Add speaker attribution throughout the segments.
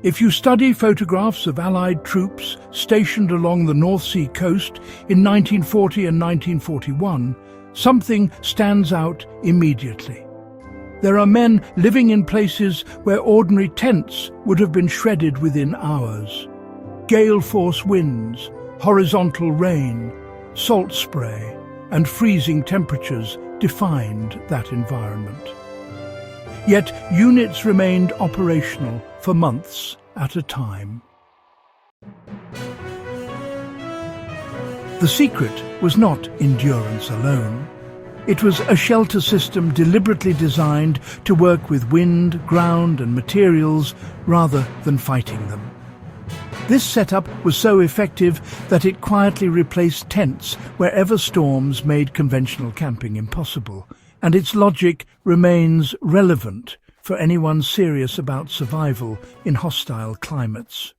Speaker 1: If you study photographs of Allied troops stationed along the North Sea coast in 1940 and 1941, something stands out immediately. There are men living in places where ordinary tents would have been shredded within hours. Gale-force winds, horizontal rain, salt spray, and freezing temperatures defined that environment. Yet units remained operational for months at a time. The secret was not endurance alone. It was a shelter system deliberately designed to work with wind, ground and materials rather than fighting them. This setup was so effective that it quietly replaced tents wherever storms made conventional camping impossible, and its logic remains relevant for anyone serious about survival in hostile climates.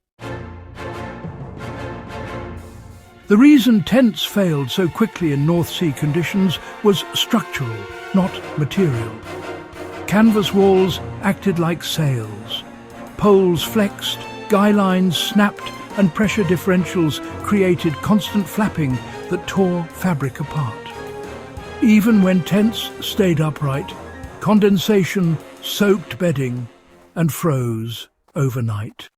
Speaker 1: The reason tents failed so quickly in North Sea conditions was structural, not material. Canvas walls acted like sails. Poles flexed, guy lines snapped, and pressure differentials created constant flapping that tore fabric apart. Even when tents stayed upright, condensation soaked bedding and froze overnight.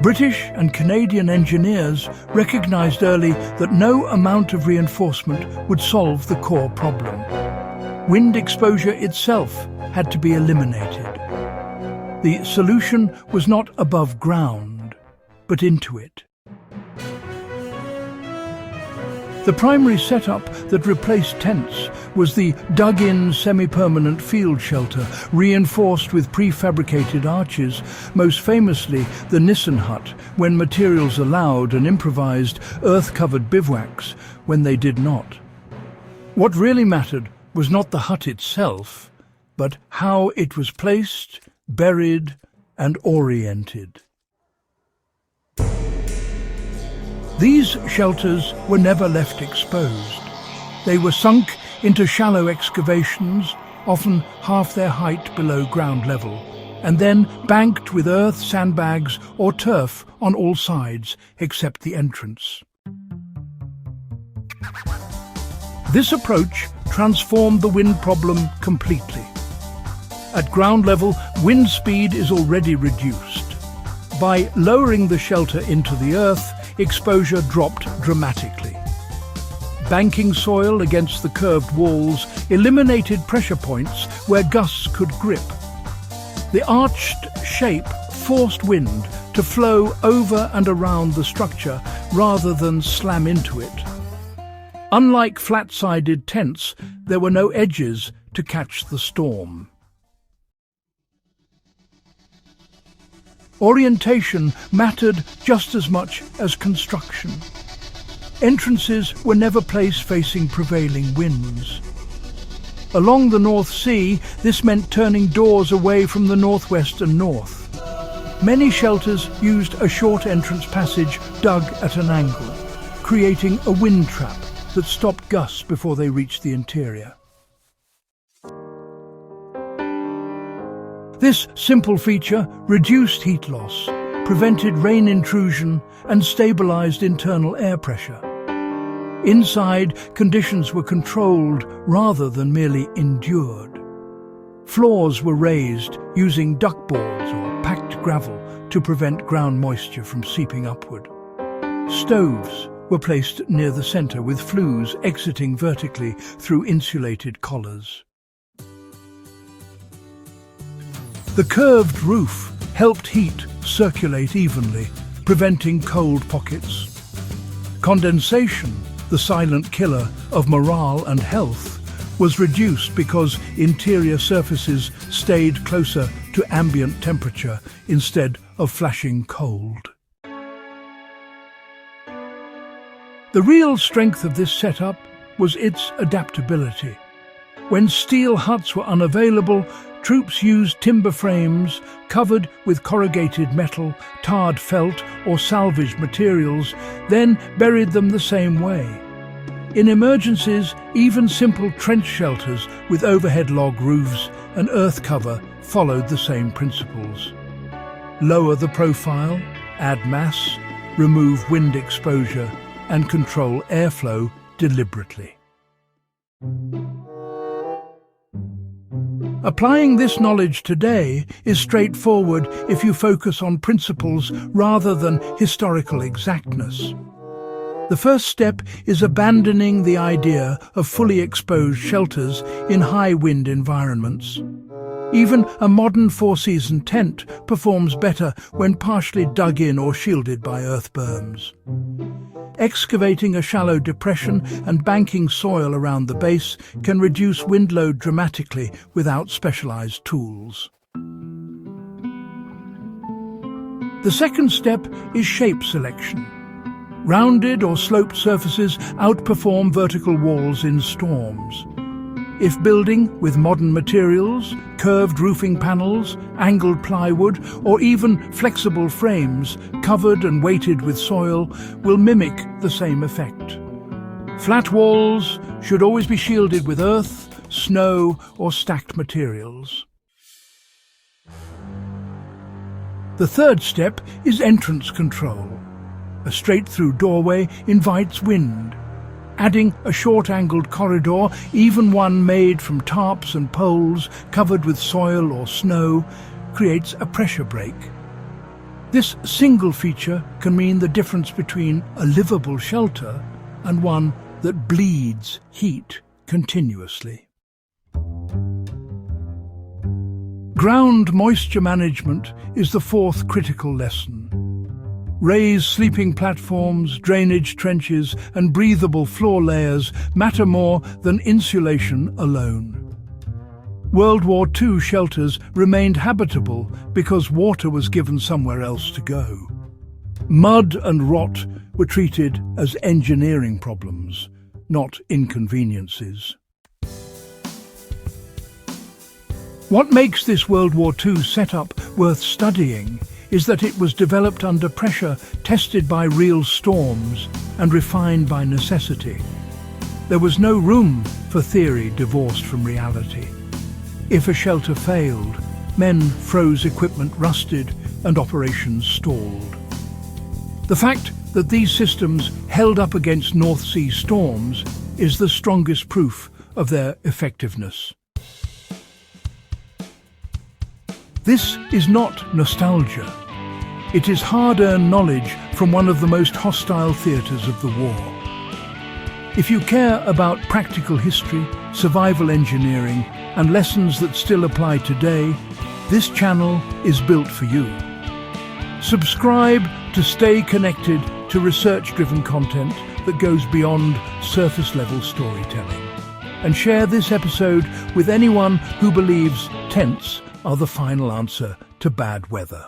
Speaker 1: British and Canadian engineers recognized early that no amount of reinforcement would solve the core problem. Wind exposure itself had to be eliminated. The solution was not above ground, but into it. The primary setup that replaced tents was the dug-in semi-permanent field shelter, reinforced with prefabricated arches, most famously the Nissen hut, when materials allowed, and improvised earth-covered bivouacs when they did not. What really mattered was not the hut itself, but how it was placed, buried, and oriented. These shelters were never left exposed. They were sunk into shallow excavations, often half their height below ground level, and then banked with earth, sandbags, or turf on all sides except the entrance. This approach transformed the wind problem completely. At ground level, wind speed is already reduced. By lowering the shelter into the earth, exposure dropped dramatically. Banking soil against the curved walls eliminated pressure points where gusts could grip. The arched shape forced wind to flow over and around the structure rather than slam into it. Unlike flat-sided tents, there were no edges to catch the storm. Orientation mattered just as much as construction. Entrances were never placed facing prevailing winds. Along the North Sea, this meant turning doors away from the northwest and north. Many shelters used a short entrance passage dug at an angle, creating a wind trap that stopped gusts before they reached the interior. This simple feature reduced heat loss, prevented rain intrusion, and stabilized internal air pressure. Inside, conditions were controlled rather than merely endured. Floors were raised using duckboards or packed gravel to prevent ground moisture from seeping upward. Stoves were placed near the center with flues exiting vertically through insulated collars. The curved roof helped heat circulate evenly, preventing cold pockets. Condensation, the silent killer of morale and health, was reduced because interior surfaces stayed closer to ambient temperature instead of flashing cold. The real strength of this setup was its adaptability. When steel huts were unavailable, troops used timber frames covered with corrugated metal, tarred felt or salvaged materials, then buried them the same way. In emergencies, even simple trench shelters with overhead log roofs and earth cover followed the same principles. Lower the profile, add mass, remove wind exposure, and control airflow deliberately. Applying this knowledge today is straightforward if you focus on principles rather than historical exactness. The first step is abandoning the idea of fully exposed shelters in high-wind environments. Even a modern four-season tent performs better when partially dug in or shielded by earth berms. Excavating a shallow depression and banking soil around the base can reduce wind load dramatically without specialized tools. The second step is shape selection. Rounded or sloped surfaces outperform vertical walls in storms. If building with modern materials, curved roofing panels, angled plywood, or even flexible frames covered and weighted with soil will mimic the same effect. Flat walls should always be shielded with earth, snow, or stacked materials. The third step is entrance control. A straight-through doorway invites wind. Adding a short-angled corridor, even one made from tarps and poles covered with soil or snow, creates a pressure break. This single feature can mean the difference between a livable shelter and one that bleeds heat continuously. Ground moisture management is the fourth critical lesson. Raised sleeping platforms, drainage trenches, and breathable floor layers matter more than insulation alone. World War II shelters remained habitable because water was given somewhere else to go. Mud and rot were treated as engineering problems, not inconveniences. What makes this World War II setup worth studying is that it was developed under pressure, tested by real storms, and refined by necessity. There was no room for theory divorced from reality. If a shelter failed, men froze, equipment rusted, and operations stalled. The fact that these systems held up against North Sea storms is the strongest proof of their effectiveness. This is not nostalgia. It is hard-earned knowledge from one of the most hostile theatres of the war. If you care about practical history, survival engineering, and lessons that still apply today, this channel is built for you. Subscribe to stay connected to research-driven content that goes beyond surface-level storytelling. And share this episode with anyone who believes tents are the final answer to bad weather.